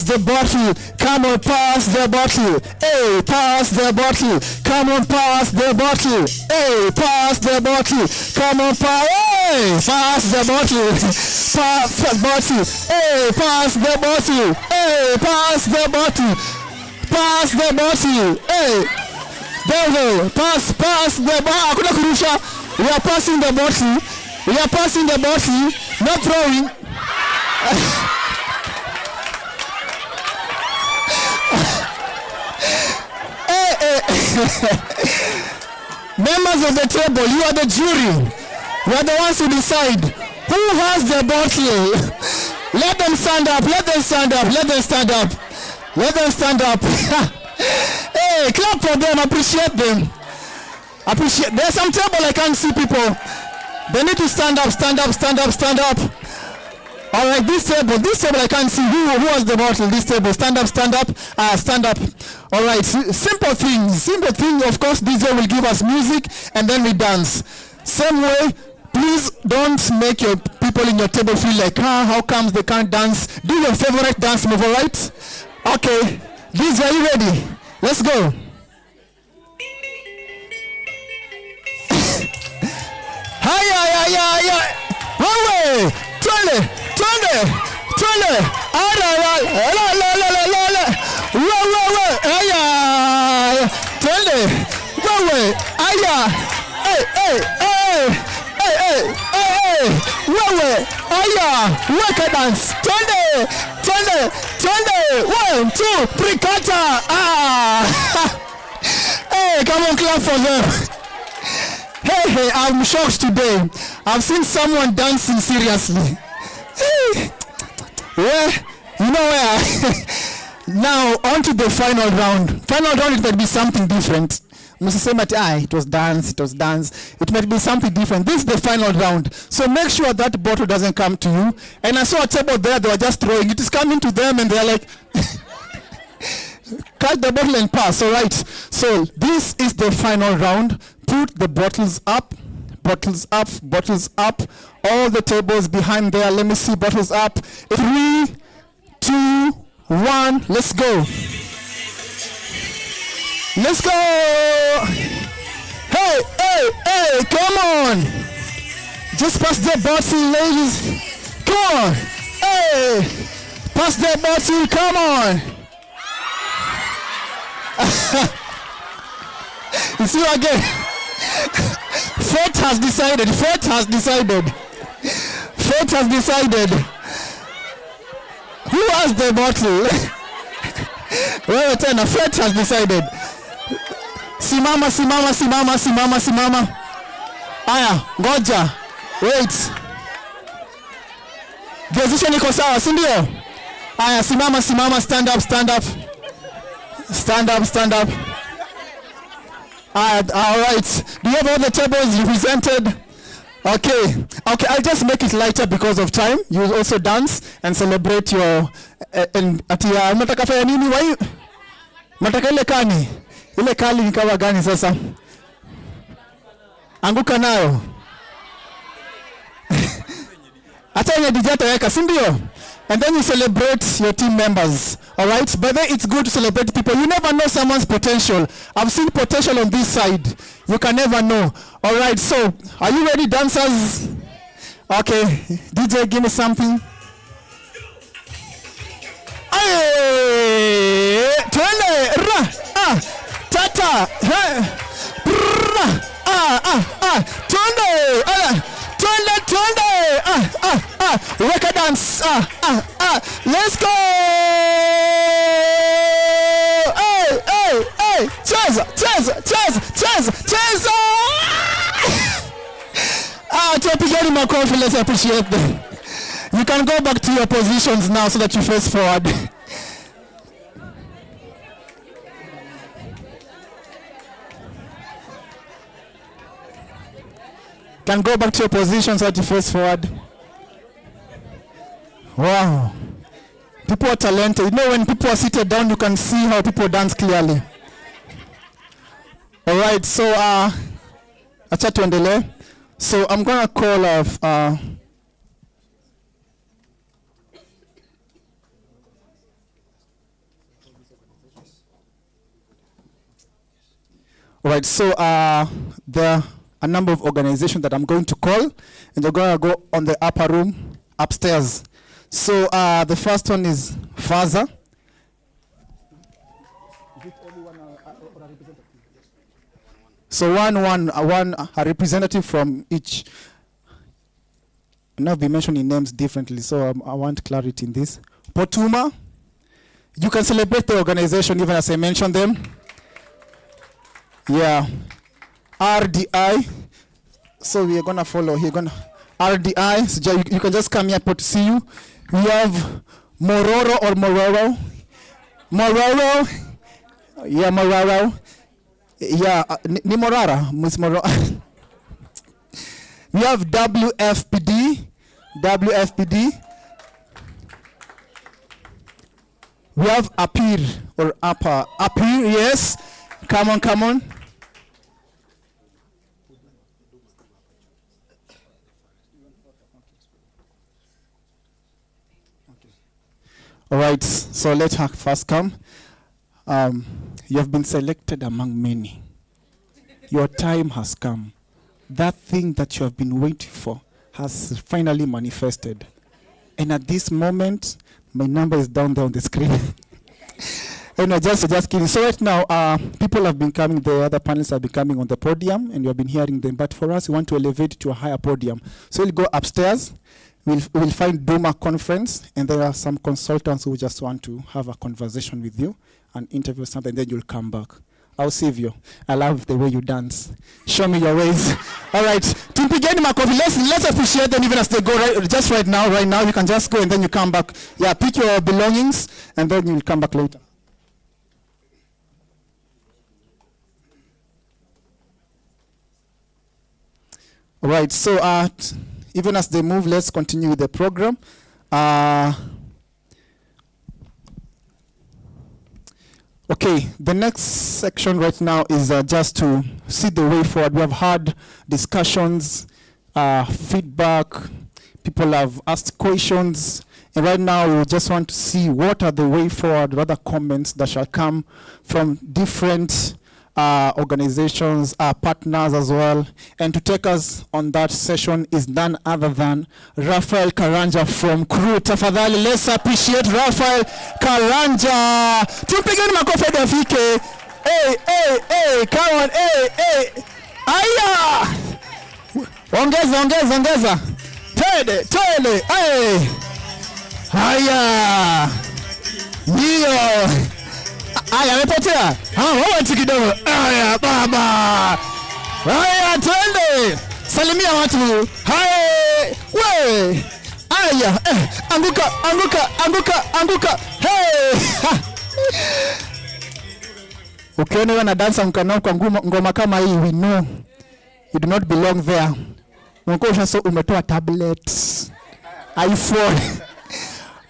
The bottle, come on, pass the bottle. Hey, pass the bottle. Come on, pass the bottle. Hey, pass the bottle. Come on, pass. Hey, pass the bottle. Pass the bottle. Hey, pass the bottle. Hey, pass the bottle. Pass the bottle. Hey, devil, pass the bottle. Hakuna kurusha. We are passing the bottle. We are passing the bottle. Not throwing. Members of the table, you are the jury. You are the ones who decide who has the bottle. Let them stand up. Let them stand up. Let them stand up. Let them stand up. Hey, clap for them. Appreciate them. Appreciate. There's some table I can't see people. They need to stand up. Stand up. Stand up. Stand up. All right, this table I can't see who has the bottle. This table, stand up, stand up. All right, simple thing. Of course, DJ will give us music and then we dance. Same way, please don't make your people in your table feel like, how comes they can't dance? Do your favorite dance move, all right? Okay, DJ, are you ready? Let's go. Hiya. One way, twirly. Work a dance. Turn. 1, 2, 3, kata. Hey, come on, clap for them. Hey, I'm shocked today. I've seen someone dancing seriously. Yeah, you know where? Now on to the final round. Final round, it might be something different. It was dance. It might be something different. This is the final round. So make sure that bottle doesn't come to you. And I saw a table there, they were just throwing. It is coming to them and they're like, catch the bottle and pass, all right? So this is the final round. Put the bottles up. All the tables behind there. Let me see, bottles up. 3, 2, 1, let's go. Let's go. Hey, come on. Just pass the bottle, ladies. Come on. Hey, pass the bottle, come on. You see again? Fate has decided. Who has the bottle? Well, Fate has decided. Simama. Aya, ngoja. Wait. Position iko sawa, si ndio? Aya, simama, stand up. Stand up. All right. Do you have all the tables represented? Okay. I'll just make it lighter because of time. You will also dance and celebrate your mnataka fanya nini? Why? Mnataka ile kani? Ile kali nikawa gani sasa? Anguka nayo. Hata yenye DJ ataweka, si ndio? And then you celebrate your team members. All right? But then it's good to celebrate people. You never know someone's potential. I've seen potential on this side. You can never know. All right, so are you ready, dancers? Okay, DJ, give me something. Hey, twende, ra, tata, twende, weka dance, let's go. Hey, cheza. Tupigeni makofi, let's appreciate them. You can go back to your positions now so that you face forward. Can go back to your positions so that you face forward. Wow. People are talented. You know, when people are seated down, you can see how people dance clearly. All right, so acha tuendelee. So I'm going to call off All right, so there are a number of organizations that I'm going to call, and they're going to go on the upper room upstairs. So the first one is FAZA. So one representative from each. Now be mentioning names differently, so I want clarity in this. Potuma, you can celebrate the organization even as I mentioned them. Yeah. RDI, so we are gonna follow here. RDI, so you can just come here to see you. We have Mororo or Mororo. Mororo, yeah, Mororo. Yeah, ni Morara, Miss Mororo. We have WFPD. We have Apir or Apir, yes. Come on. All right, so let her first come. You have been selected among many. Your time has come. That thing that you have been waiting for has finally manifested. And at this moment, my number is down there on the screen. And just kidding. So right now, people have been coming, the other panelists have been coming on the podium, and you have been hearing them. But for us, we want to elevate to a higher podium. So we'll go upstairs. We'll find Duma Conference, and there are some consultants who just want to have a conversation with you and interview something, then you'll come back. I'll save you. I love the way you dance. Show me your ways. All right. Tumpigeni makofi. Let's appreciate them even as they go right now. Right now, you can just go and then you come back. Yeah, pick your belongings and then you'll come back later. All right. So even as they move, let's continue with the program. Okay, the next section right now is just to see the way forward. We have had discussions, feedback, people have asked questions, and right now we just want to see what are the way forward, rather comments that shall come from different organizations, partners as well. And to take us on that session is none other than Raphael Karanja from Crew. Tafadhali, let's appreciate Raphael Karanja. Tumpigeni makofi dafike. Hey, come on, hey. Aya! Ongeza. Twende, hey. Aya! Ndio. Aya, amepotea. Wacha kidogo. Aya, baba. Aya, twende. Salimia watu. Hai! We! Aya, anguka. Hey! Ukiona wana dansa mkanao kwa ngoma kama hii, we know you do not belong there. Unakuwa so umetoa tablet, iPhone.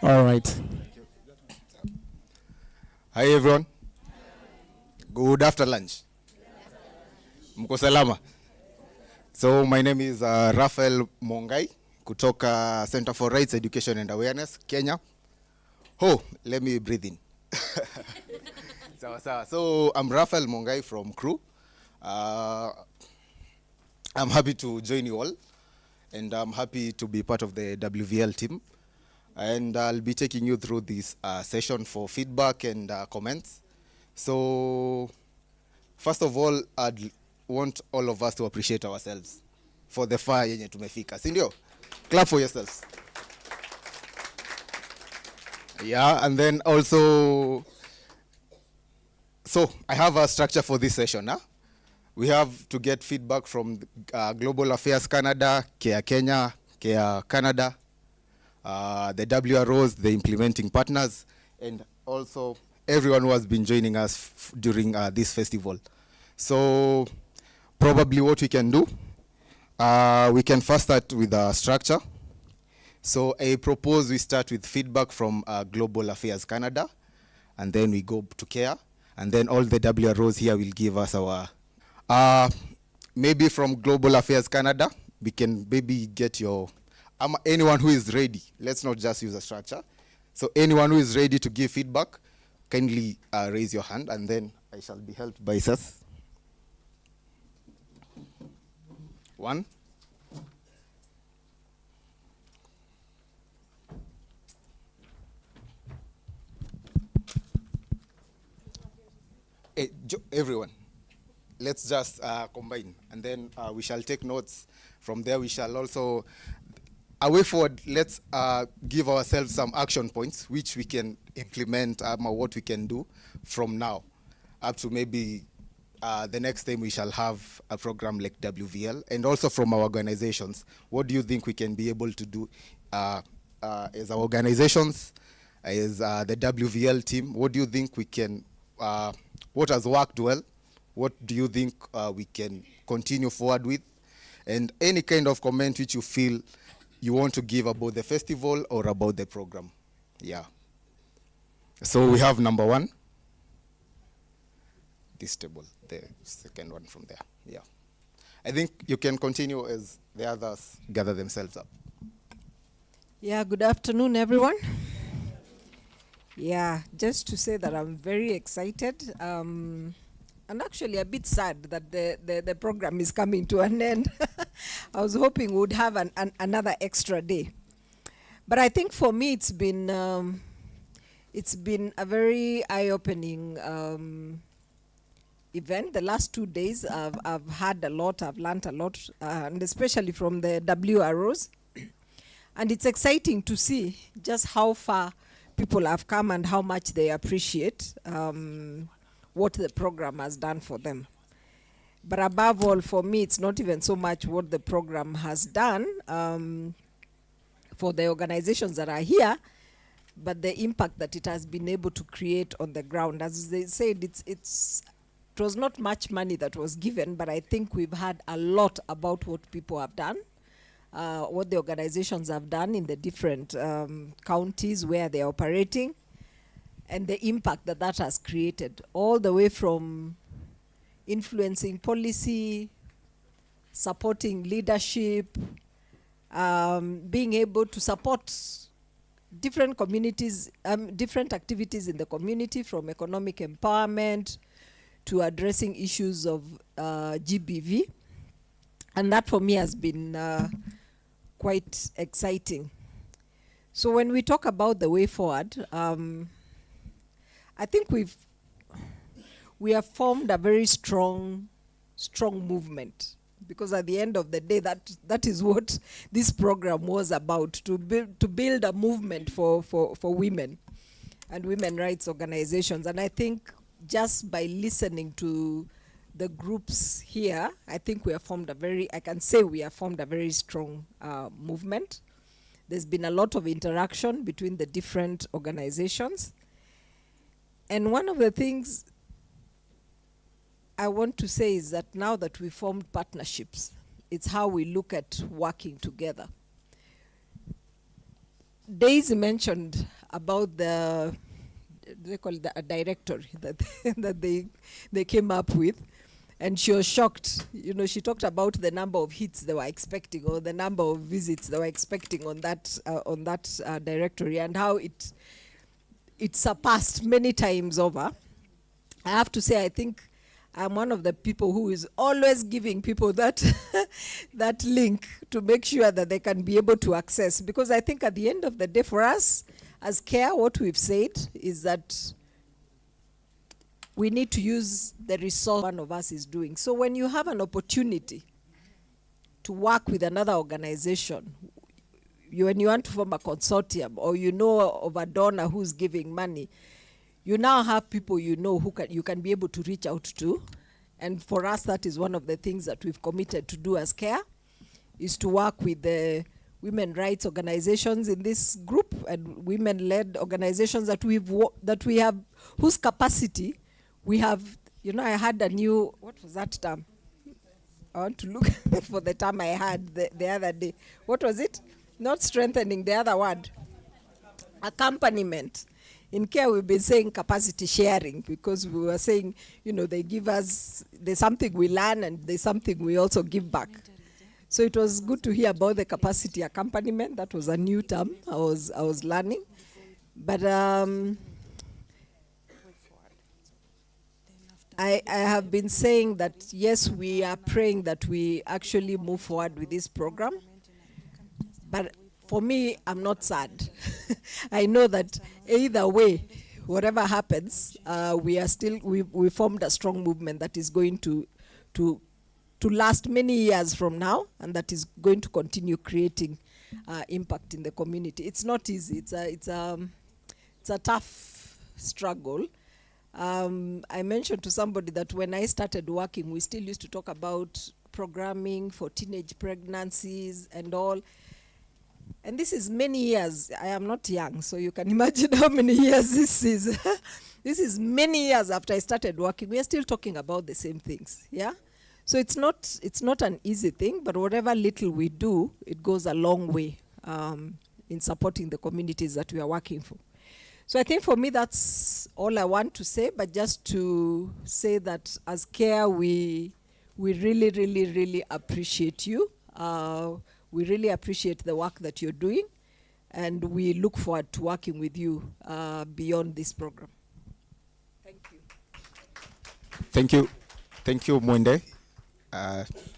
All right. Hi everyone. Good after lunch. Mko salama? So my name is Raphael Mongai kutoka Center for Rights Education and Awareness, Kenya. Let me breathe in. So I'm Raphael Mongai from Crew. I'm happy to join you all, and I'm happy to be part of the WVL team. And I'll be taking you through this session for feedback and comments. So first of all, I'd want all of us to appreciate ourselves for the far yenye tumefika. Sindio? Clap for yourselves. Yeah, and then also, so I have a structure for this session. We have to get feedback from Global Affairs Canada, KEA Kenya, KEA Canada, the WROs, the implementing partners, and also everyone who has been joining us during this festival. So probably what we can do, we can first start with a structure. So I propose we start with feedback from Global Affairs Canada, and then we go to CARE, and then all the WROs here will give us our, maybe from Global Affairs Canada, we can maybe get your, anyone who is ready. Let's not just use a structure. So anyone who is ready to give feedback, kindly raise your hand, and then I shall be helped by Seth. One. Everyone, let's just combine, and then we shall take notes. From there, we shall also, a way forward, let's give ourselves some action points which we can implement, or what we can do from now up to maybe the next time we shall have a program like WVL, and also from our organizations. What do you think we can be able to do as our organizations, as the WVL team? What do you think we can, what has worked well? What do you think we can continue forward with? And any kind of comment which you feel you want to give about the festival or about the program. Yeah. So we have number one. This table, the second one from there. Yeah. I think you can continue as the others gather themselves up. Yeah, good afternoon, everyone. Yeah, just to say that I'm very excited and actually a bit sad that the program is coming to an end. I was hoping we would have another extra day. But I think for me it's been a very eye-opening event. The last 2 days I've had a lot, I've learned a lot, and especially from the WROs. And it's exciting to see just how far people have come and how much they appreciate what the program has done for them. But above all, for me, it's not even so much what the program has done for the organizations that are here, but the impact that it has been able to create on the ground. As they said, it was not much money that was given, but I think we've had a lot about what people have done, what the organizations have done in the different counties where they're operating, and the impact that that has created, all the way from influencing policy, supporting leadership, being able to support different communities, different activities in the community, from economic empowerment to addressing issues of GBV. And that for me has been quite exciting. So when we talk about the way forward, I think we have formed a very strong movement, because at the end of the day, that is what this program was about, to build a movement for women and women rights organizations. And I think just by listening to the groups here, I think we have formed I can say we have formed a very strong movement. There's been a lot of interaction between the different organizations. And one of the things I want to say is that now that we formed partnerships, it's how we look at working together. Daisy mentioned about they call it a directory that they came up with, and she was shocked. You know, she talked about the number of hits they were expecting, or the number of visits they were expecting on that directory, and how it surpassed many times over. I have to say, I think I'm one of the people who is always giving people that that link to make sure that they can be able to access. Because I think at the end of the day, for us as CARE, what we've said is that we need to use the resource one of us is doing. So when you have an opportunity to work with another organization, when you want to form a consortium, or you know of a donor who's giving money, you now have people you know who you can be able to reach out to. And for us, that is one of the things that we've committed to do as CARE, is to work with the women rights organizations in this group and women-led organizations that we have, whose capacity we have. You know, I had a new, what was that term? I want to look for the term I had the other day. What was it? Not strengthening, the other word. Accompaniment. In CARE, we've been saying capacity sharing, because we were saying, you know, they give us, there's something we learn and there's something we also give back. So it was good to hear about the capacity accompaniment. That was a new term I was learning. But I have been saying that, yes, we are praying that we actually move forward with this program. But for me, I'm not sad. I know that either way, whatever happens, we formed a strong movement that is going to, to last many years from now, and that is going to continue creating impact in the community. It's not easy. It's a tough struggle. I mentioned to somebody that when I started working, we still used to talk about programming for teenage pregnancies and all. And this is many years. I am not young, so you can imagine how many years this is. This is many years after I started working. We are still talking about the same things, yeah? So it's not an easy thing, but whatever little we do, it goes a long way in supporting the communities that we are working for. So I think for me, that's all I want to say, but just to say that as CARE, we really, really, really appreciate you. We really appreciate the work that you're doing, and we look forward to working with you beyond this program. Thank you. Thank you. Thank you, Mwende.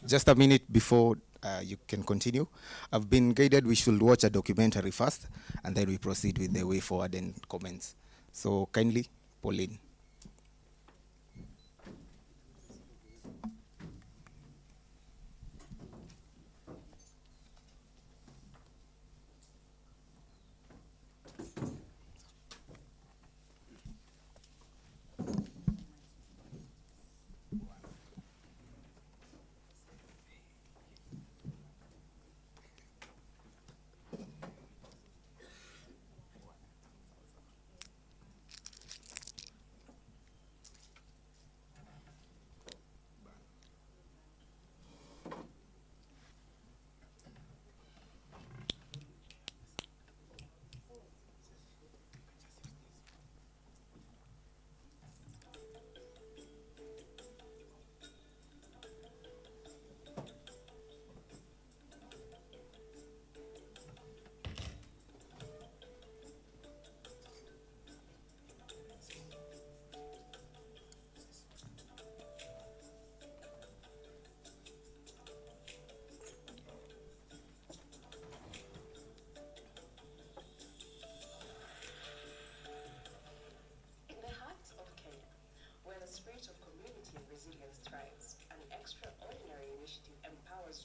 Just a minute before you can continue. I've been guided we should watch a documentary first, and then we proceed with the way forward and comments. So kindly, Pauline.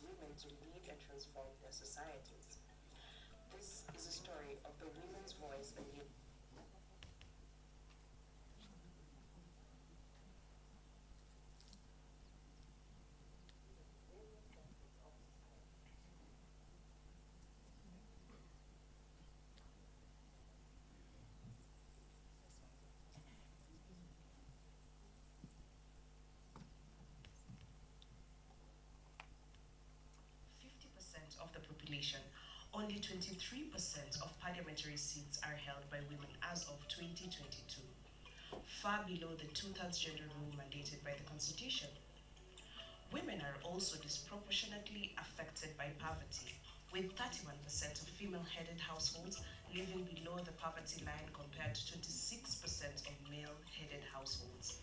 Women to lead and transform their societies. This is a story of the women's voice and the 50% of the population, only 23% of parliamentary seats are held by women as of 2022, far below the two-thirds gender rule mandated by the Constitution. Women are also disproportionately affected by poverty, with 31% of female-headed households living below the poverty line compared to 26% of male-headed households.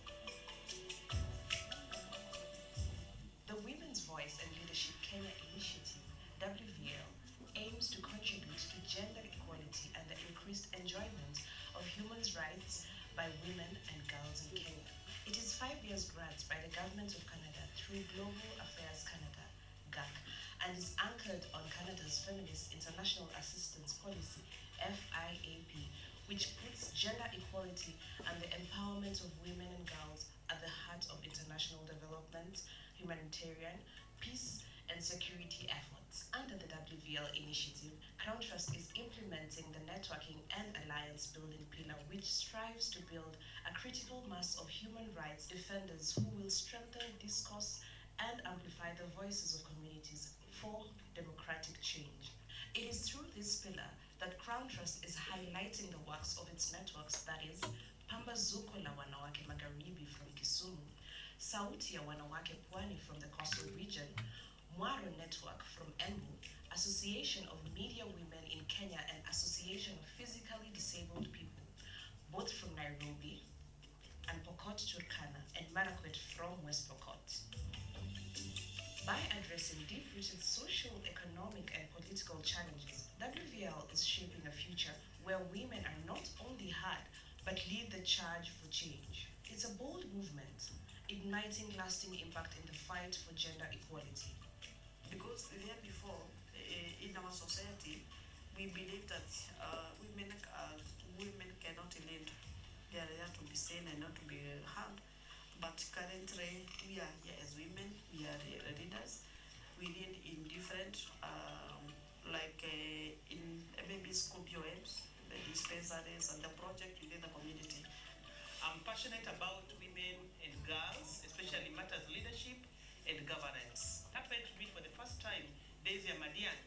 The Women's Voice and Leadership Kenya Initiative, WVL, aims to contribute to gender equality and the increased enjoyment of human rights by women and girls in Kenya. It is 5 years grant by the Government of Canada through Global Affairs Canada, GAC, and is anchored on Canada's Feminist International Assistance Policy, FIAP, which puts gender equality and the empowerment of women and girls at the heart of international development, humanitarian, peace, and security efforts. Under the WVL initiative, Crown Trust is implementing the networking and alliance building pillar, which strives to build a critical mass of human rights defenders who will strengthen discourse and amplify the voices of communities for democratic change. It is through this pillar that Crown Trust is highlighting the works of its networks, that is, Pambazuko la Wanawake Magharibi from Kisumu, Sauti ya Wanawake Pwani from the Coastal Region, Mwaro Network from Embu, Association of Media Women in Kenya, and Association of Physically Disabled People, both from Nairobi, and Pokot Turkana, and Marakwet from West Pokot. By addressing deep-rooted social, economic, and political challenges, WVL is shaping a future where women are not only heard, but lead the charge for change. It's a bold movement, igniting lasting impact in the fight for gender equality. Because there before, in our society, we believe that women cannot lead. They are there to be seen and not to be heard. But currently, we are here as women. We are leaders. We lead in different, in maybe school POMs, the dispensaries, and the project within the community. I'm passionate about women and girls, especially matters leadership and governance. Happened to meet for the first time Daisy Amadian.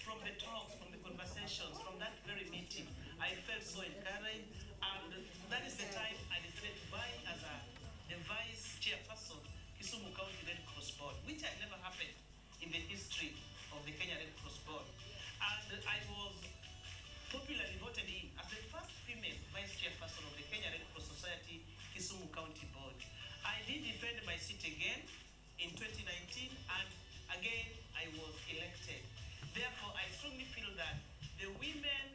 From the talks, from the conversations, from that very meeting, I felt so encouraged, and that is the time I decided to vie as the vice chairperson, Kisumu County Red Cross Board, which had never happened in the history of the Kenya Red Cross Board. And I was popularly voted in as the first female vice chairperson of the Kenya Red Cross Society Kisumu County Board. I did defend my seat again in 2019, and again I was elected. Therefore, I strongly feel that the Women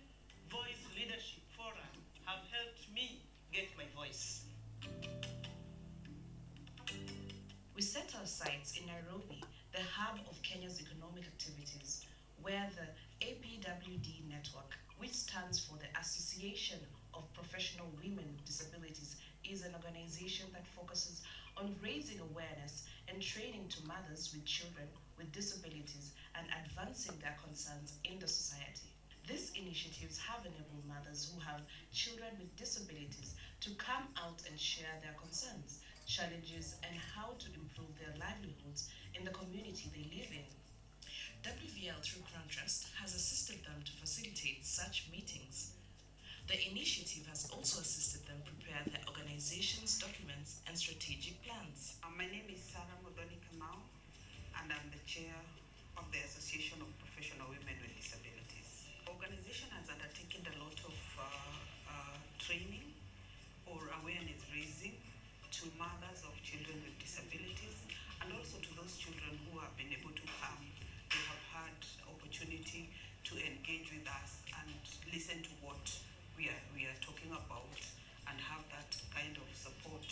Voice Leadership Forum have helped me get my voice. We set our sights in Nairobi, the hub of Kenya's economic activities, where the APWD network, which stands for the Association of Professional Women with Disabilities, is an organization that focuses on raising awareness and training to mothers with children with disabilities and advancing their concerns in the society. These initiatives have enabled mothers who have children with disabilities to come out and share their concerns, challenges, and how to improve their livelihoods in the community they live in. WVL, through Crown Trust, has assisted them to facilitate such meetings. The initiative has also assisted them prepare their organization's documents and strategic plans. My name is Sarah Modoni Kamau, and I'm the chair of the Association of Professional Women with Disabilities. The organization has undertaken a lot of training or awareness raising to mothers of children with disabilities, and also to those children who have been able to come. They have had opportunity to engage with us and listen to what we are talking about, and have that kind of support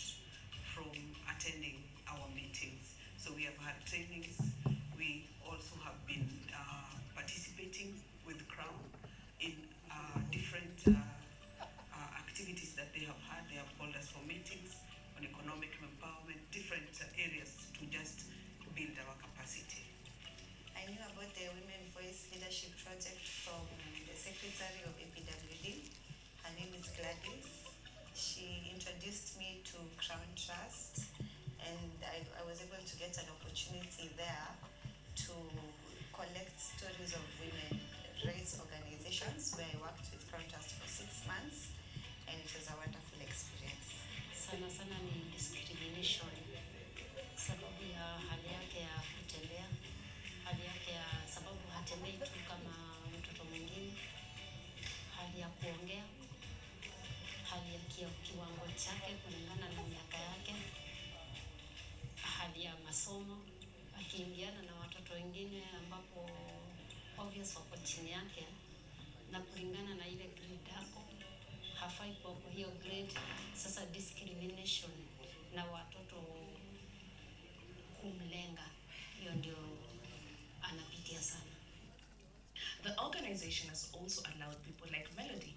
from attending our meetings. So we have had trainings. We also have been participating with Crown in different activities that they have had. They have called us for meetings on economic empowerment, different areas to just build our capacity. I knew about the Women Voice Leadership Project from the Secretary of APWD. Her name is Gladys. She introduced me to Crown Trust, and I was able to get an opportunity there to collect stories of women rights organizations, where I worked with Crown Trust for 6 months, and it was a wonderful experience. Sana sana ni discrimination, sababu ya hali yake ya kutembea, hali yake ya sababu hatembei tu kama mtoto mwingine, hali ya kuongea, hali ya kiwango chake kulingana na miaka yake, hali ya masomo, akiingiana na watoto wengine ambapo obvious wako chini yake, na kulingana na ile grade yako hafai kwa hiyo grade. Sasa discrimination na watoto kumlenga, hiyo ndio anapitia sana. The organization has also allowed people like Melody,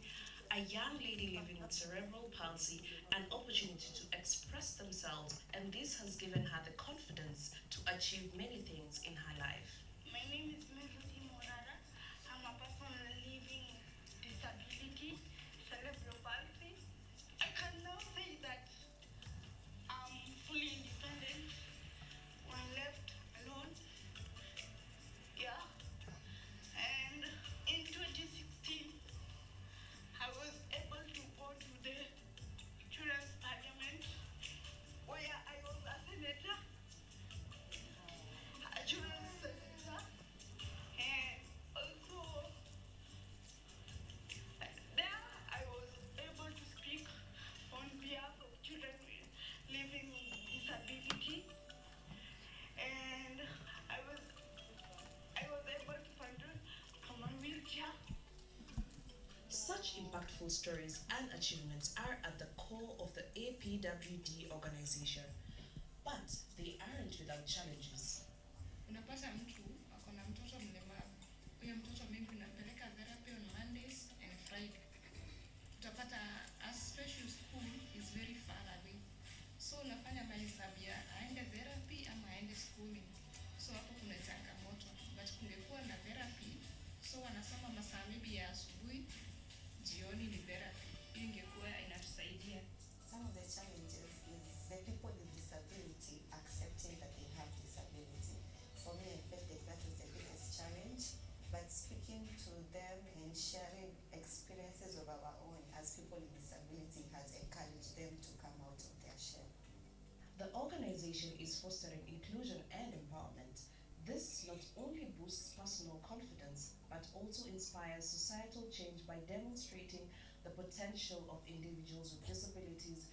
a young lady living with cerebral palsy, an opportunity to express themselves, and this has given her the confidence to achieve many things in her life. My name is Melody Morara. I'm a person living disability, cerebral palsy. I can now say that I'm fully independent when left alone. Yeah. And in 2016, I was able to go to the Children's Parliament, where I was a senator, a children's senator, successful stories and achievements are at the core of the APWD organization, but they aren't without challenges. Unapata mtu ako na mtoto mlemavu. Huyo mtoto maybe unampeleka therapy on Mondays and Friday. Utapata a special school is very far away. So unafanya mahesabu ya aende therapy ama aende schooling. So hapo kuna changamoto. But kungekuwa na therapy, so wanasoma masaa maybe ya asubuhi, jioni ni therapy. Hiyo ingekuwa inatusaidia. Some of the challenges is the people with disability accepting that they have disability. For me, I felt like that was the biggest challenge. But speaking to them and sharing experiences of our own as people with disability has encouraged them to come out of their shell. The organization is fostering inclusion and empowerment. This not only boosts personal confidence, but also inspires societal change by demonstrating the potential of individuals with disabilities,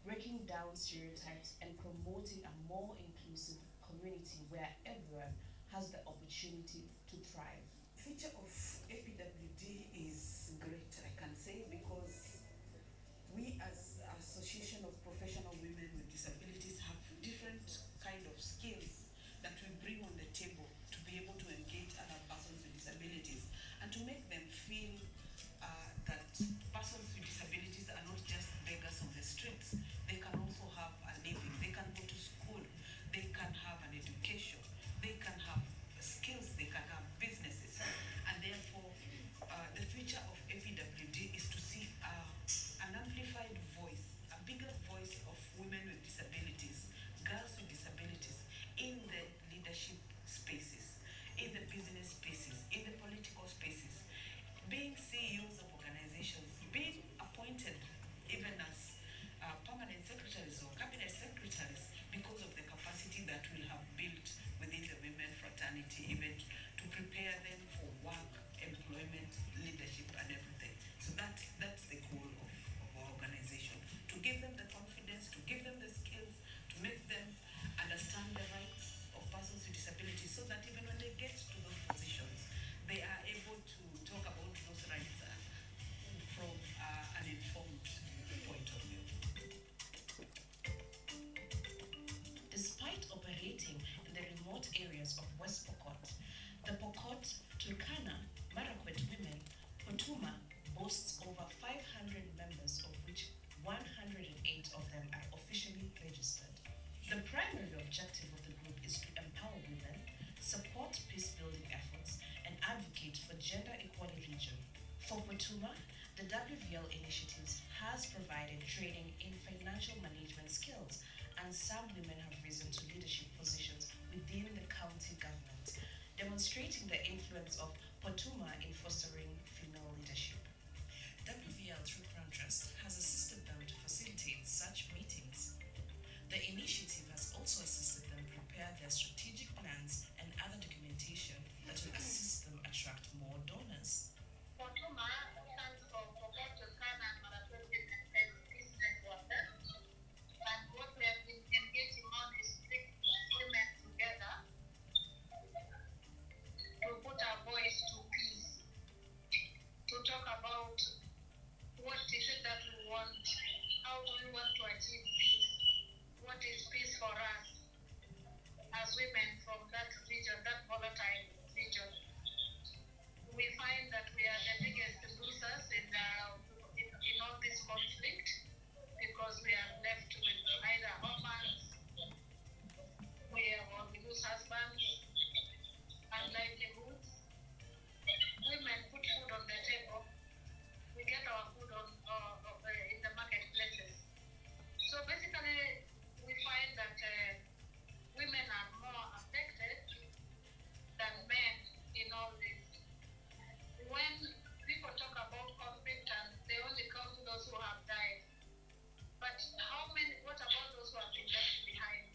breaking down stereotypes, and promoting a more inclusive community where everyone has the opportunity to thrive. Future of APWD is great, I can say, because we as Association of Professional Women with Disabilities have different kind of skills that we bring on the table to be able to engage other persons with disabilities and to make them feel that persons with disabilities are not just beggars on the streets. They can also have a living, they can go to school, they can have an education, they can have skills, they can have businesses. And therefore, the future of APWD is to see an amplified voice, a bigger voice of women with disabilities, girls with disabilities in the leadership spaces, in the business spaces, in the political spaces, being CEOs of organizations, being appointed even as permanent secretaries or cabinet secretaries because of the capacity that we have built within the women fraternity, even to prepare them for work, employment, leadership, and everything. So that's the goal of our organization, to give them the confidence, to give them the skills, to make them understand the rights of persons with disabilities, so that even when they get to those positions, they are able to talk about those rights from an informed point of view. Despite operating in the remote areas of West Pokot, the Pokot, Turkana, Marakwet women, Potuma boasts over 500 members, of which 108 of them are officially registered. The primary objective of the group is to empower women, support peace-building efforts, and advocate for gender equality region. For Potuma, the WVL initiatives has provided training in financial management skills, and some women have risen to leadership positions within the county government, demonstrating the influence of Potuma in fostering female leadership. WVL, through Crown Trust, has assisted them to facilitate such meetings. The initiative has also assisted them prepare their strategic plans and other documentation that will assist them attract more donors. Potuma stands for Pokot, Turkana, and Marakwet Peace Network. And what we have been engaging on is bring women together to put our voice to peace, to talk about what is it that we want, how do we want to achieve peace, what is peace for us as women from that region, that volatile region. We find that we are the biggest losers in all this conflict, because we are left with either orphans, we lose husbands and livelihoods. Women put food on the table, we get our food in the marketplaces. So basically, we find that women are more affected than men in all this. When people talk about conflict, and they only count those who have died, but what about those who have been left behind?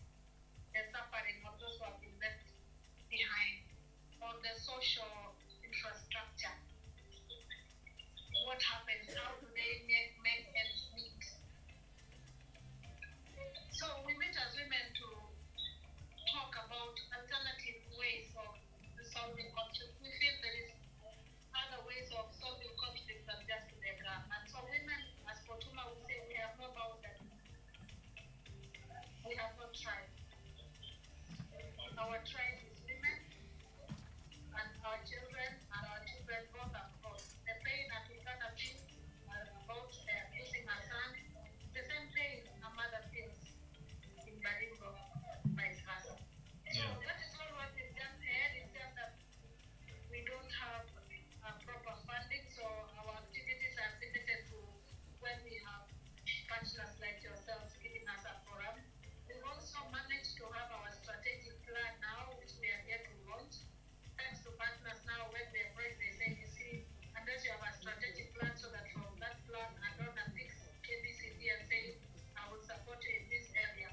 The suffering of those who have been left behind, or the social infrastructure. What happens? How do they make ends meet? So we meet as women to talk about alternative ways of solving conflict. We feel there is other ways of solving conflict than just the gun, and so tribe. Our tribe is women, and our children both are caught. The pain that we gonna feel about losing our son, the same pain a mother feels in Baringo, vice versa. So that is all what is done here. It's just that we don't have proper funding, so our activities are limited to when we have partners like yourselves giving us a forum. We've also managed to have our strategic plan now, which we are yet to launch. Thanks to partners now, when they approach, they say, you see, unless you have a strategic plan, so that from that plan, I don't fix ABCD and say, I will support you in this area.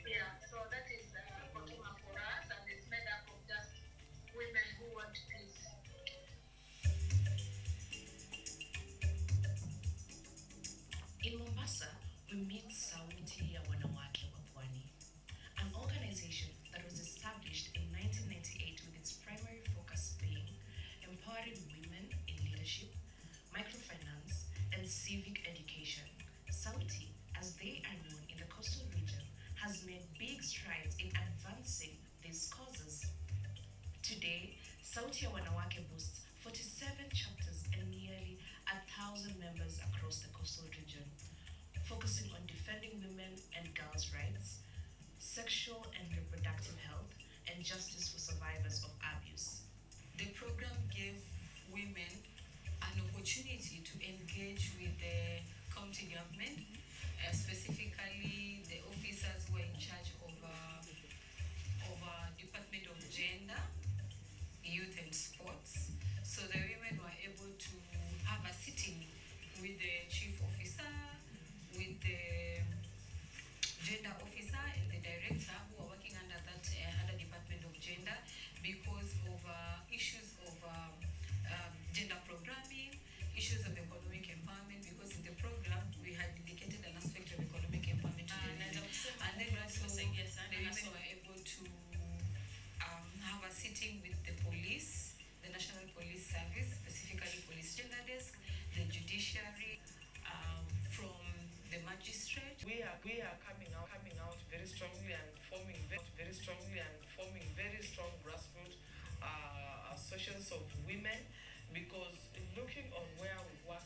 Yeah, so that is Kotuma for us, and it's made up of just women who want peace. In Mombasa, we meet Sauti ya Wanawake wa Pwani, an organization that was established in 1998 with its primary focus being empowering women in leadership, microfinance, and civic education. Sauti, as they are known in the coastal region, has made big strides in advancing these causes. Today, Sauti ya Wanawake boasts 47 chapters and nearly 1,000 members across the coastal region, focusing on defending women and girls' rights, sexual and reproductive health, and justice for survivors of abuse. The program gave women an opportunity to engage with the county government, specifically the officers who are in charge of Department of Gender, Youth and Sports. So the women were able to have a sitting with the chief officer, with the gender officer and the director who are working under that under Department of Gender, because of issues of gender programming, issues of economic empowerment, because in the program we had dedicated an aspect of economic empowerment to the women. And then also the women were able to have a sitting with the police, the National Police Service, specifically Police Gender Desk, the judiciary, from the magistrate. We are coming out very strongly and forming very strong grassroots associations of women, because looking on where we work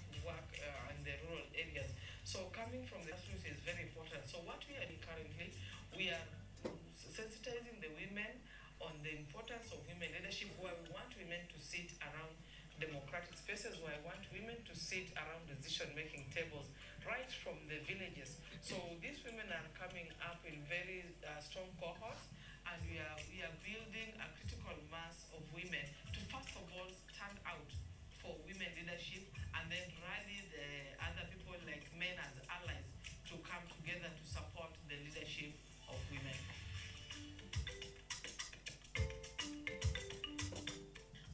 in the rural areas. So coming from the grassroots is very important. So what we are doing currently, we are sensitizing the women on the importance of women leadership, where we want women to sit around democratic spaces, where I want women to sit around decision-making tables, right from the villages. So these women are coming up in very strong cohorts, and we are building a critical mass of women to first of all stand out for women leadership, and then rally the other people like men as allies to come together to support the leadership of women.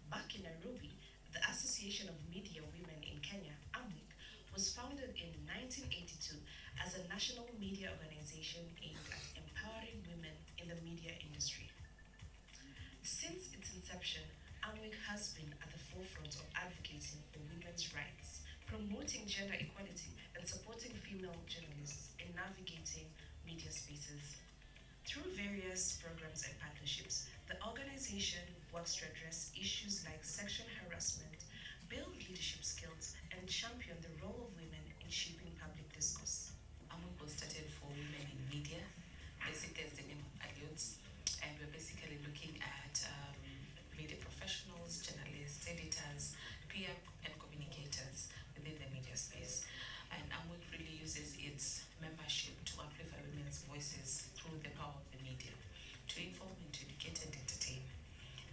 Back in Nairobi, the Association of Media Women in Kenya, AMWIC, was founded in 1982 as a national media organization aimed at empowering women in the media industry. Since its inception, AMWIC has been at the forefront of advocating for women's rights, promoting gender equality, and supporting female journalists in navigating media spaces. Through various programs and partnerships, the organization works to address issues like sexual harassment, build leadership skills, and champion the role of women in shaping public discourse. AMWIC was started for women in media, basically as the name alludes, and we're basically looking at media professionals, journalists, editors, PR and communicators within the media space. And AMWIC really uses its membership to amplify women's voices through the power of the media, to inform and to educate and entertain.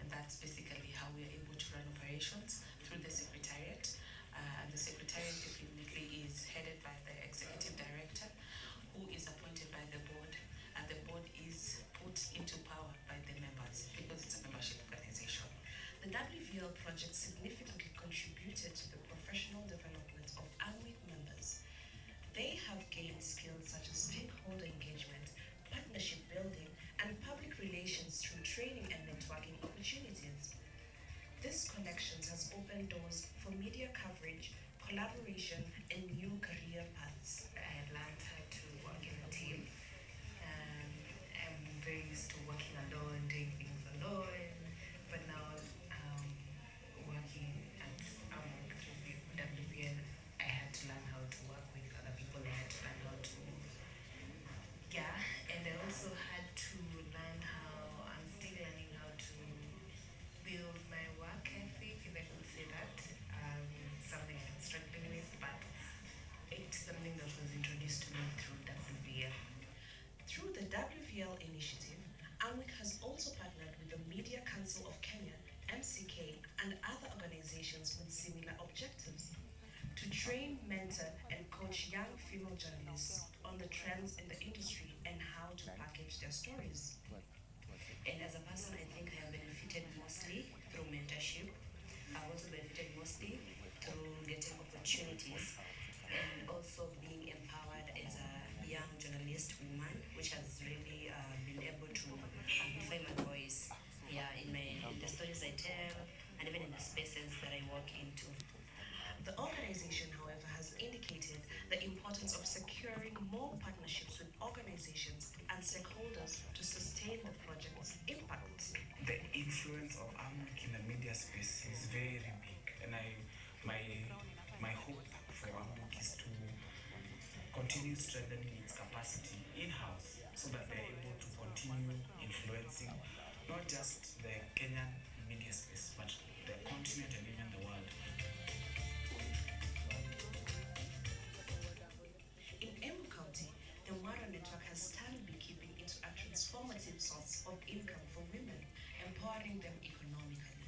And that's basically how we are able to run operations through the Secretariat. And the Secretariat definitely is headed by the Executive Director, who is appointed by the board, and the board is put into power by the members, because it's a membership organization. The WVL project significantly contributed to the professional development of AMWIC members. They have gained skills such as stakeholder engagement, partnership building, and public relations through training and networking opportunities. This connections has opened doors for media coverage, collaboration, and new career paths. I had learned how to work in a team, also had to learn how, I'm still learning how to build my work ethic, if I could say that. Something I'm struggling with, but it's something that was introduced to me through WVL. Through the WVL initiative, AMWIC has also partnered with the Media Council of Kenya, MCK, and other organizations with similar objectives to train, mentor, and coach young female journalists on the trends in the industry and how to package their stories. And as a person, I think I have benefited mostly through mentorship. I've also benefited mostly through getting opportunities and also being empowered as a young journalist woman, which has really been able to amplify my voice, in the stories I tell, and even in the spaces that I walk into. The organization, however, has indicated the importance of securing more partnerships with organizations and stakeholders to sustain the project's impact. The influence of AMWIC in the media space is very big, and my hope for AMWIC is to continue strengthening its capacity in-house so that they're able to continue influencing not just the Kenyan media space, but the continent and even the world. In Embu County, the Mara Network has turned beekeeping into a transformative source of income for women, empowering them economically.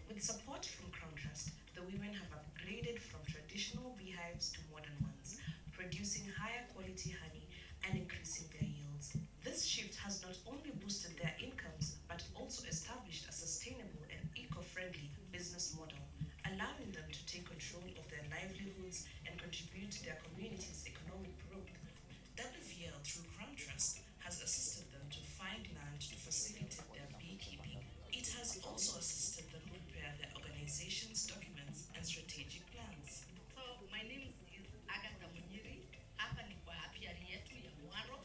With support from Crown Trust, the women have upgraded from traditional beehives to modern ones, producing higher quality honey and increasing their yields. This shift has not only boosted their incomes, but also established a sustainable and eco-friendly business model, allowing them to take control of their livelihoods and contribute to their community's economic growth. WVL, through Crown Trust, has assisted them to find land to facilitate their beekeeping. It has also assisted them prepare their organization's documents and strategic plans. So my name is Agatha Munyiri. Hapa ni kwa apiari yetu ya Mwaro.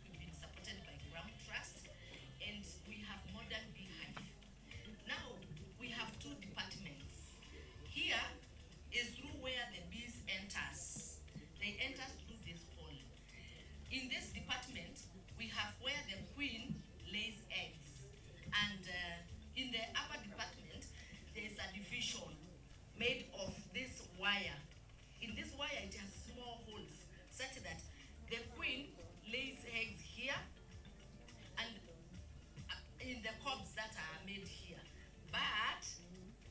We've been supported by Crown Trust and we have modern beehive. Now we have two departments. Here is through where the bees enters. They enter through this hole. In this department, we have where the queen lays eggs. And in the upper department, there's a division made of this wire. In this wire, it has small holes such that the queen lays eggs here and in the cobs that are made here. But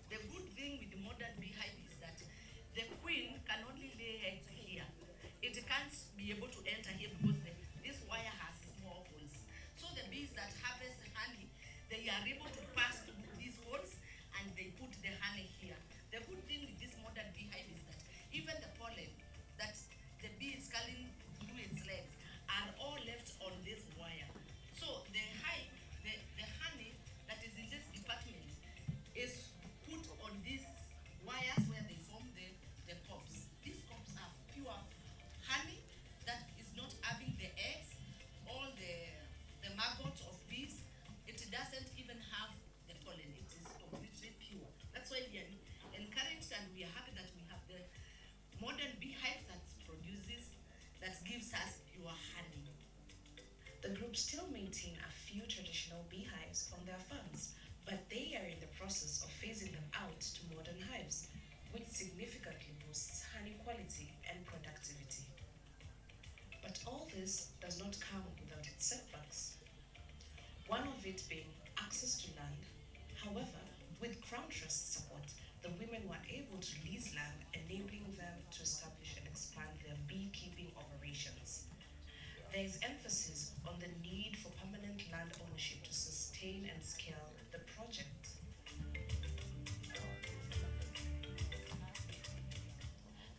the good thing with the modern beehive is that the queen can only lay eggs here. It can't be able to enter here because this wire has small holes. So the bees that harvest honey, they are able to pass through these holes and they put the honey here. The good thing with this modern beehive is that even the pollen that the bee is carrying through its legs are all left on this wire. So the honey that is in this department is put on these wires where they form the cups. These cups are pure honey that is not having the eggs, all the maggot of bees. It doesn't even have the pollen. It is completely pure. That's why we are encouraged and we are happy that we have the modern beehive that gives us pure honey. The group still maintain a few traditional beehives on their farms, but they are in the process of phasing them out to modern hives, which significantly boosts honey quality and productivity. But all this does not come without its setbacks. One of it being access to land. However, with Crown Trust support, the women were able to lease land, enabling them to establish and expand their beekeeping operations. There is emphasis on the need for permanent land ownership to sustain and scale the project.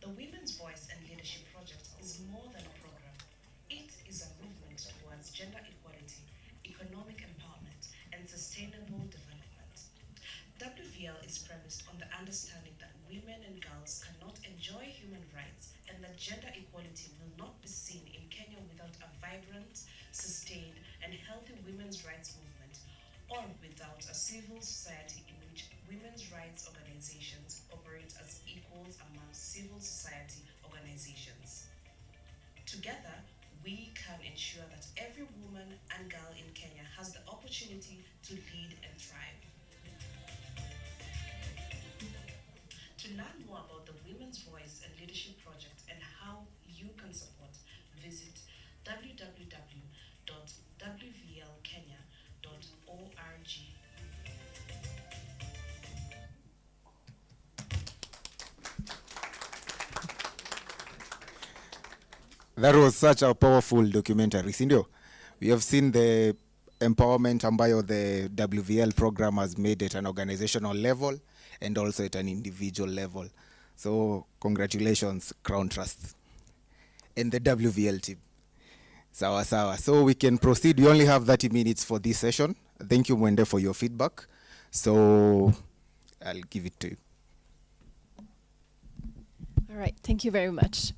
The Women's Voice and Leadership Project is more than a program. It is a movement towards gender equality, economic empowerment, and sustainable development. WVL is premised on the understanding that women and girls cannot enjoy human rights and that gender equality will not be seen in Kenya without a vibrant, sustained, and healthy women's rights movement, or without a civil society in which women's rights organizations operate as equals among civil society organizations. Together, we can ensure that every woman and girl in Kenya has the opportunity to lead and thrive. To learn more about the Women's Voice and Leadership Project and how you can support, visit www.wvlkenya.org. That was such a powerful documentary, sindio? We have seen the empowerment ambayo the WVL program has made at an organizational level and also at an individual level. So congratulations, Crown Trust and the WVL team. Sawa sawa. So we can proceed. We only have 30 minutes for this session. Thank you, Mwende, for your feedback. So I'll give it to you. All right, thank you very much.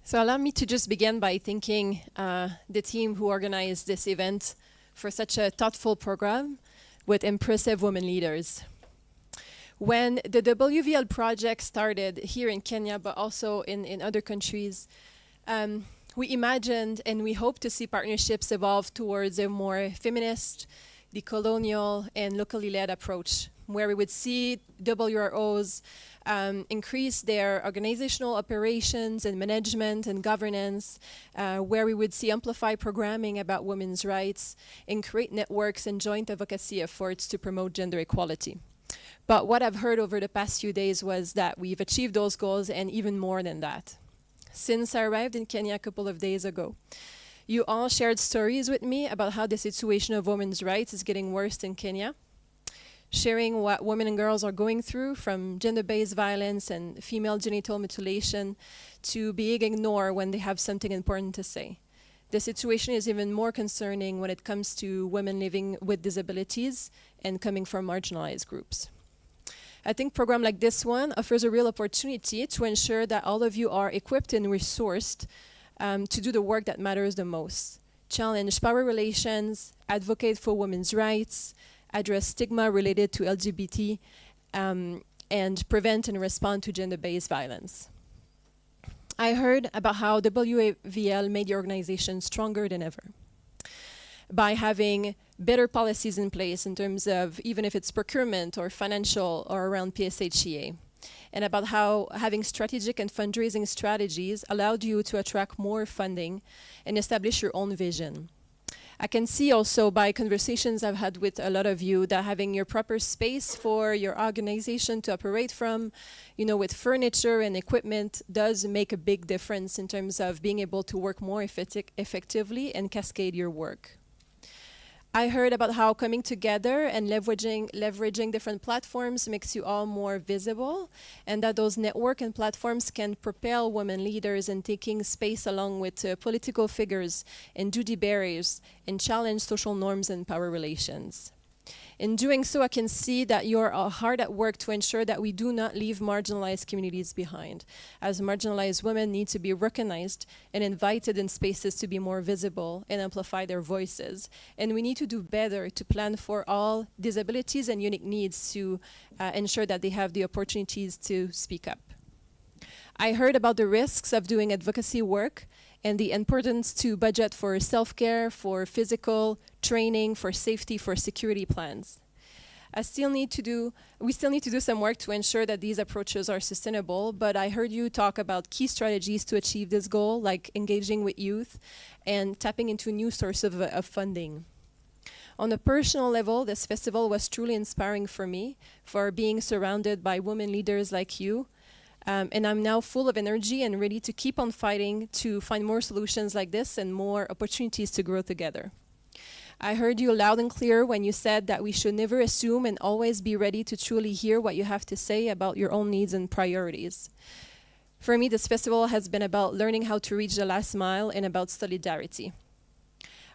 So allow me to just begin by thanking the team who organized this event for such a thoughtful program with impressive women leaders. When the WVL project started here in Kenya, but also in other countries, we imagined and we hope to see partnerships evolve towards a more feminist, decolonial, and locally led approach, where we would see WROs increase their organizational operations and management and governance, where we would see amplified programming about women's rights and create networks and joint advocacy efforts to promote gender equality. But what I've heard over the past few days was that we've achieved those goals and even more than that. Since I arrived in Kenya a couple of days ago, you all shared stories with me about how the situation of women's rights is getting worse in Kenya, sharing what women and girls are going through, from gender-based violence and female genital mutilation to being ignored when they have something important to say. The situation is even more concerning when it comes to women living with disabilities and coming from marginalized groups. I think a program like this one offers a real opportunity to ensure that all of you are equipped and resourced to do the work that matters the most. Challenge power relations, advocate for women's rights, address stigma related to LGBT, and prevent and respond to gender-based violence. I heard about how WVL made the organization stronger than ever by having better policies in place in terms of even if it's procurement or financial or around PSHEA, and about how having strategic and fundraising strategies allowed you to attract more funding and establish your own vision. I can see also by conversations I've had with a lot of you that having your proper space for your organization to operate from, with furniture and equipment does make a big difference in terms of being able to work more effectively and cascade your work. I heard about how coming together and leveraging different platforms makes you all more visible, and that those networks and platforms can propel women leaders in taking space along with political figures and duty barriers and challenge social norms and power relations. In doing so, I can see that you're hard at work to ensure that we do not leave marginalized communities behind, as marginalized women need to be recognized and invited in spaces to be more visible and amplify their voices. And we need to do better to plan for all disabilities and unique needs to ensure that they have the opportunities to speak up. I heard about the risks of doing advocacy work and the importance to budget for self-care, for physical training, for safety, for security plans. We still need to do some work to ensure that these approaches are sustainable, but I heard you talk about key strategies to achieve this goal, like engaging with youth and tapping into new sources of funding. On a personal level, this festival was truly inspiring for me, for being surrounded by women leaders like you. And I'm now full of energy and ready to keep on fighting to find more solutions like this and more opportunities to grow together. I heard you loud and clear when you said that we should never assume and always be ready to truly hear what you have to say about your own needs and priorities. For me, this festival has been about learning how to reach the last mile and about solidarity.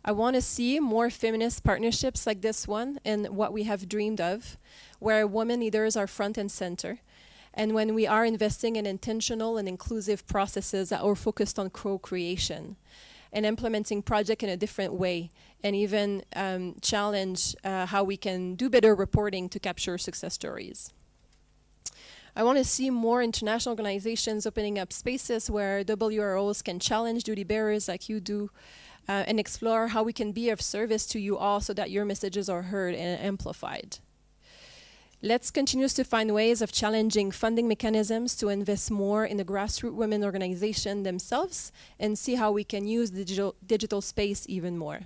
I want to see more feminist partnerships like this one and what we have dreamed of, where women leaders are front and center, and when we are investing in intentional and inclusive processes that are focused on co-creation and implementing projects in a different way, and even challenge how we can do better reporting to capture success stories. I want to see more international organizations opening up spaces where WROs can challenge duty bearers like you do, and explore how we can be of service to you all so that your messages are heard and amplified. Let's continue to find ways of challenging funding mechanisms to invest more in the grassroots women organization themselves and see how we can use digital space even more.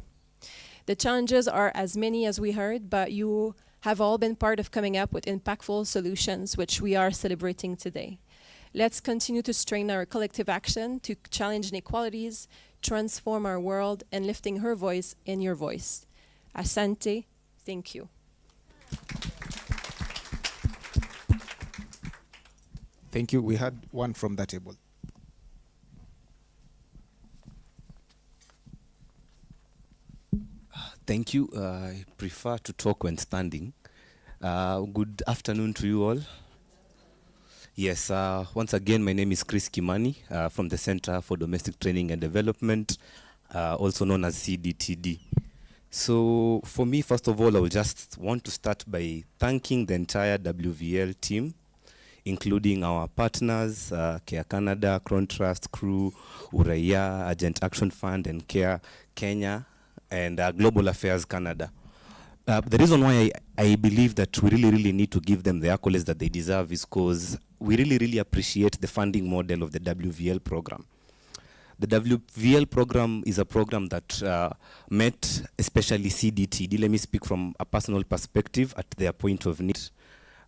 The challenges are as many as we heard, but you have all been part of coming up with impactful solutions, which we are celebrating today. Let's continue to strengthen our collective action to challenge inequalities, transform our world, and lifting her voice in your voice. Asante, thank you. Thank you. We had one from the table. Thank you. I prefer to talk when standing. Good afternoon to you all. Yes, once again, my name is Chris Kimani from the Center for Domestic Training and Development, also known as CDTD. So for me, first of all, I would just want to start by thanking the entire WVL team, including our partners, Care Canada, Crown Trust, Crew, Uraia, Agent Action Fund, and Care Kenya, and Global Affairs Canada. The reason why I believe that we really need to give them the accolades that they deserve is because we really appreciate the funding model of the WVL program. The WVL program is a program that met especially CDTD. Let me speak from a personal perspective at their point of need.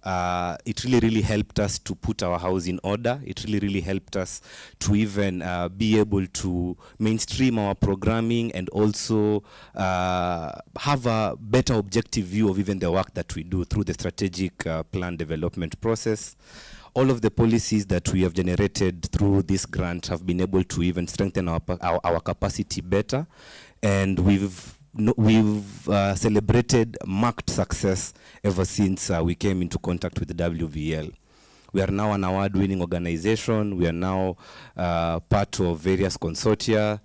It really helped us to put our house in order. It really helped us to even be able to mainstream our programming and also have a better objective view of even the work that we do through the strategic plan development process. All of the policies that we have generated through this grant have been able to even strengthen our capacity better, and we've celebrated marked success ever since we came into contact with the WVL. We are now an award-winning organization. We are now part of various consortia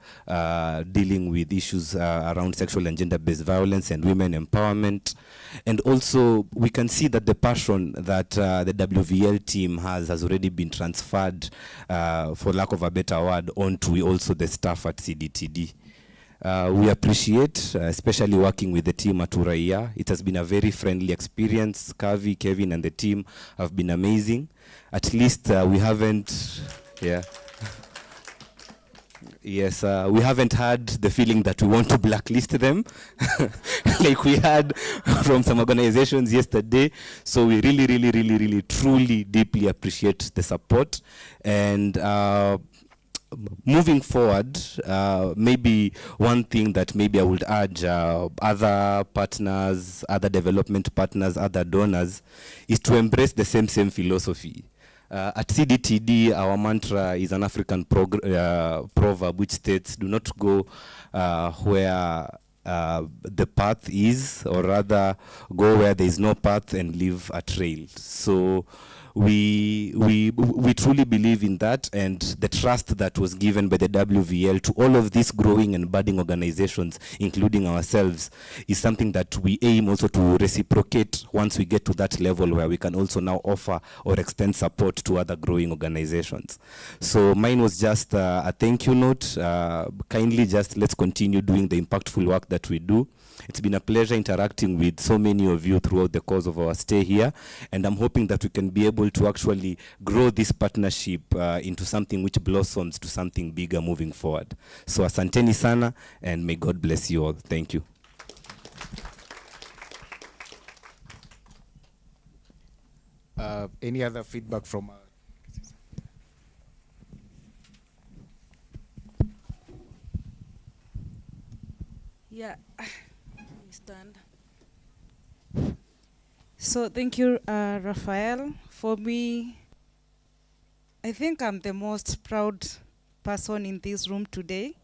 dealing with issues around sexual and gender-based violence and women empowerment. And also, we can see that the passion that the WVL team has already been transferred, for lack of a better word, onto also the staff at CDTD. We appreciate, especially working with the team at Uraia. It has been a very friendly experience. Kavi, Kevin, and the team have been amazing. At least we haven't, yes, we haven't had the feeling that we want to blacklist them like we had from some organizations yesterday. So we really, truly, deeply appreciate the support. And moving forward, maybe one thing that maybe I would urge other partners, other development partners, other donors, is to embrace the same philosophy. At CDTD, our mantra is an African proverb which states, do not go where the path is, or rather go where there is no path and leave a trail. So we truly believe in that, and the trust that was given by the WVL to all of these growing and budding organizations, including ourselves, is something that we aim also to reciprocate once we get to that level where we can also now offer or extend support to other growing organizations. So mine was just a thank you note. Kindly just let's continue doing the impactful work that we do. It's been a pleasure interacting with so many of you throughout the course of our stay here, and I'm hoping that we can be able to actually grow this partnership into something which blossoms to something bigger moving forward. So asanteni sana, and may God bless you all. Thank you. Any other feedback from Yeah, stand. So thank you, Raphael. For me, I think I'm the most proud person in this room today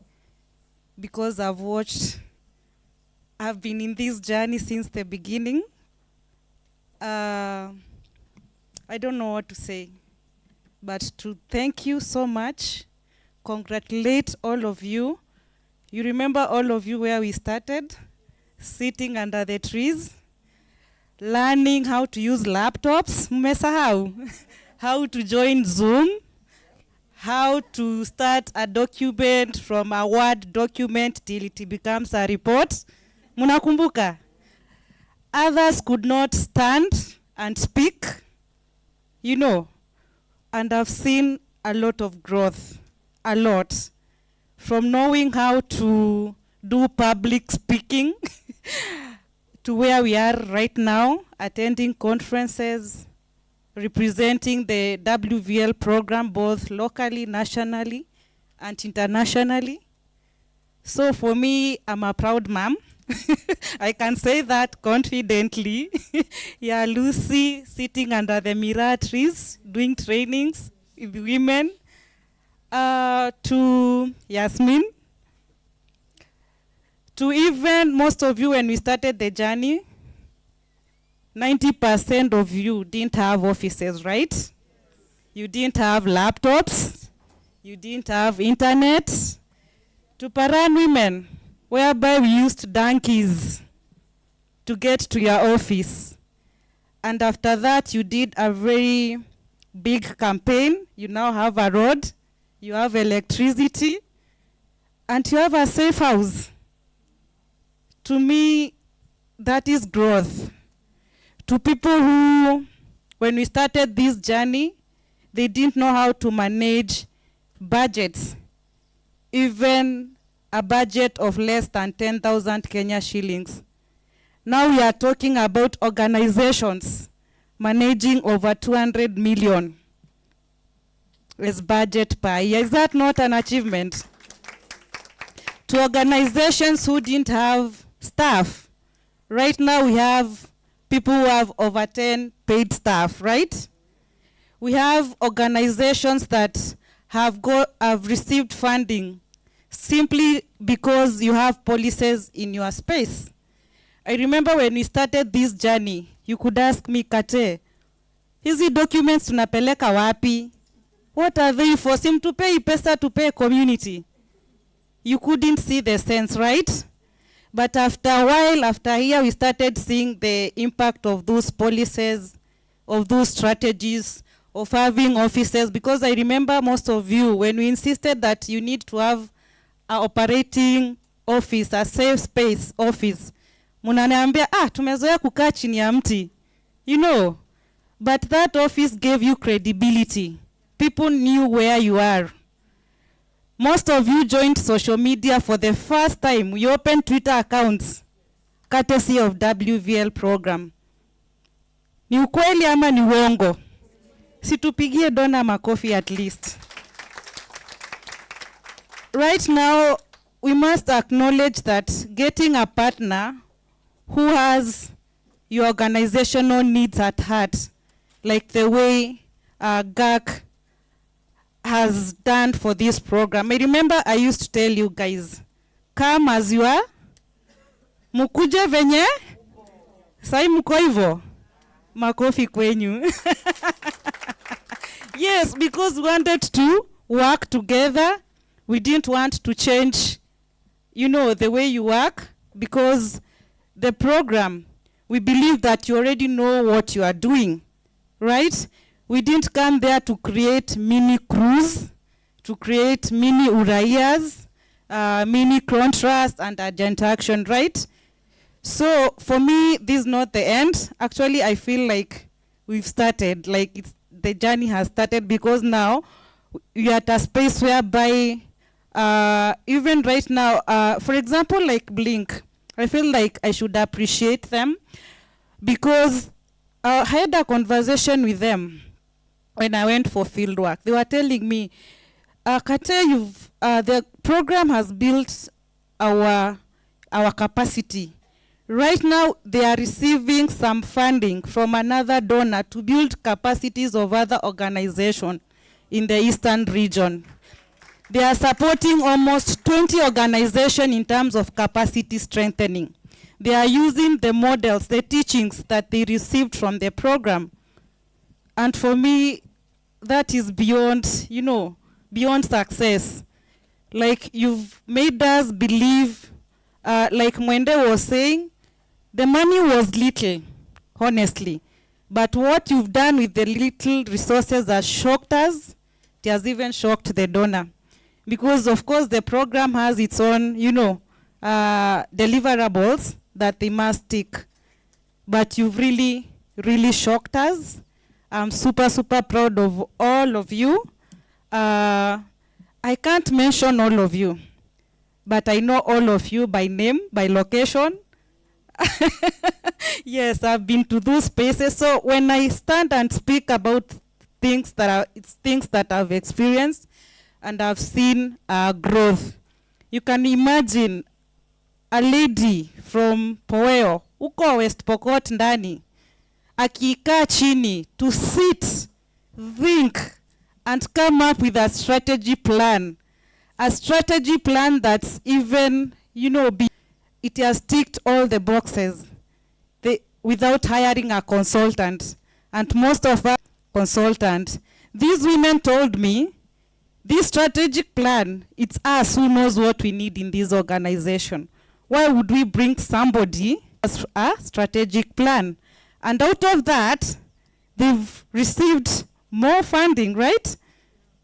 because I've been in this journey since the beginning. I don't know what to say, but to thank you so much, congratulate all of you. You remember all of you where we started, sitting under the trees, learning how to use laptops. Mmesahau. how to join Zoom, how to start a document from a Word document till it becomes a report. Munakumbuka? Others could not stand and speak, you know, and I've seen a lot of growth, a lot, from knowing how to do public speaking to where we are right now, attending conferences, representing the WVL program both locally, nationally, and internationally. So for me, I'm a proud mom. I can say that confidently. Yeah, Lucy sitting under the Mira trees, doing trainings with women. To Yasmin, to even most of you when we started the journey, 90% of you didn't have offices, right? You didn't have laptops. You didn't have internet. To Paran women, whereby we used donkeys to get to your office. And after that, you did a very big campaign. You now have a road, you have electricity, and you have a safe house. To me, that is growth. To people who, when we started this journey, they didn't know how to manage budgets, even a budget of less than 10,000 Kenya shillings. Now we are talking about organizations managing over 200 million as budget per year. Is that not an achievement? To organizations who didn't have staff, right now we have people who have over 10 paid staff, right? We have organizations that have received funding simply because you have policies in your space. I remember when we started this journey, you could ask me, Kate, hizi documents tunapeleka wapi? What are they for? Sim to pay pesa to pay community. You couldn't see the sense, right? But after a while, after here, we started seeing the impact of those policies, of those strategies, of having offices, because I remember most of you, when we insisted that you need to have an operating office, a safe space office, munaniambia, tumezoea kukaa chini ya mti, you know, but that office gave you credibility. People knew where you are. Most of you joined social media for the first time. You opened Twitter accounts, courtesy of WVL program. Ni ukweli ama ni uongo? Situpigie dona makofi at least. Right now, we must acknowledge that getting a partner who has your organizational needs at heart, like the way GAC has done for this program. I remember I used to tell you guys, come as you are, mukuje venye, sai mko hivyo, makofi kwenyu. Yes, because we wanted to work together. We didn't want to change, you know, the way you work, because the program, we believe that you already know what you are doing, right? We didn't come there to create mini crews, to create mini uraias, mini contrast and agent action, right? So for me, this is not the end. Actually, I feel like we've started, like the journey has started, because now we are at a space whereby even right now, for example, like Blink, I feel like I should appreciate them, because I had a conversation with them when I went for field work. They were telling me, Kate, the program has built our capacity. Right now, they are receiving some funding from another donor to build capacities of other organizations in the Eastern region. They are supporting almost 20 organizations in terms of capacity strengthening. They are using the models, the teachings that they received from the program. And for me, that is beyond, you know, beyond success. Like, you've made us believe, like Mwende was saying, the money was little, honestly. But what you've done with the little resources has shocked us. It has even shocked the donor. Because of course the program has its own, deliverables that they must tick. But you've really, really shocked us. I'm super, super proud of all of you. I can't mention all of you, but I know all of you by name, by location. Yes, I've been to those spaces. So when I stand and speak about things that I've experienced and I've seen growth, you can imagine a lady from Poweo, uko West Pokot ndani, akikaa chini to sit, think, and come up with a strategy plan. A strategy plan that's even, it has ticked all the boxes without hiring a consultant. And most of us consultants. These women told me, this strategic plan, it's us who knows what we need in this organization. Why would we bring somebody as a strategic plan? And out of that, they've received more funding, right?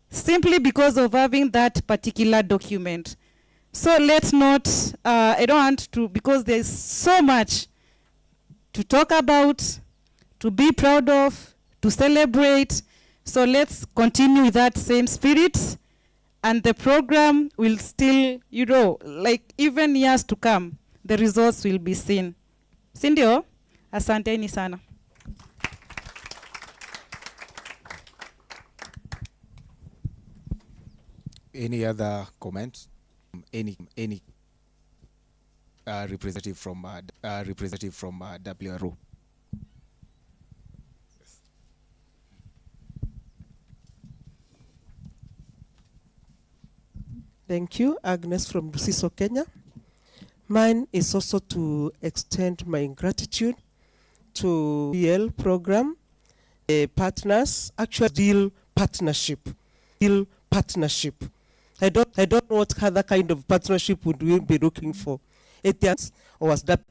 Simply because of having that particular document. So let's not, I don't want to, because there's so much to talk about, to be proud of, to celebrate. So let's continue with that same spirit. And the program will still, even years to come, the results will be seen. Sindio, asanteni sana. Any other comments? Any representative from WRO? Thank you, Agnes from Dusiso, Kenya. Mine is also to extend my gratitude to WVL program, partners, actually deal partnership. I don't know what other kind of partnership would we be looking for. Or was that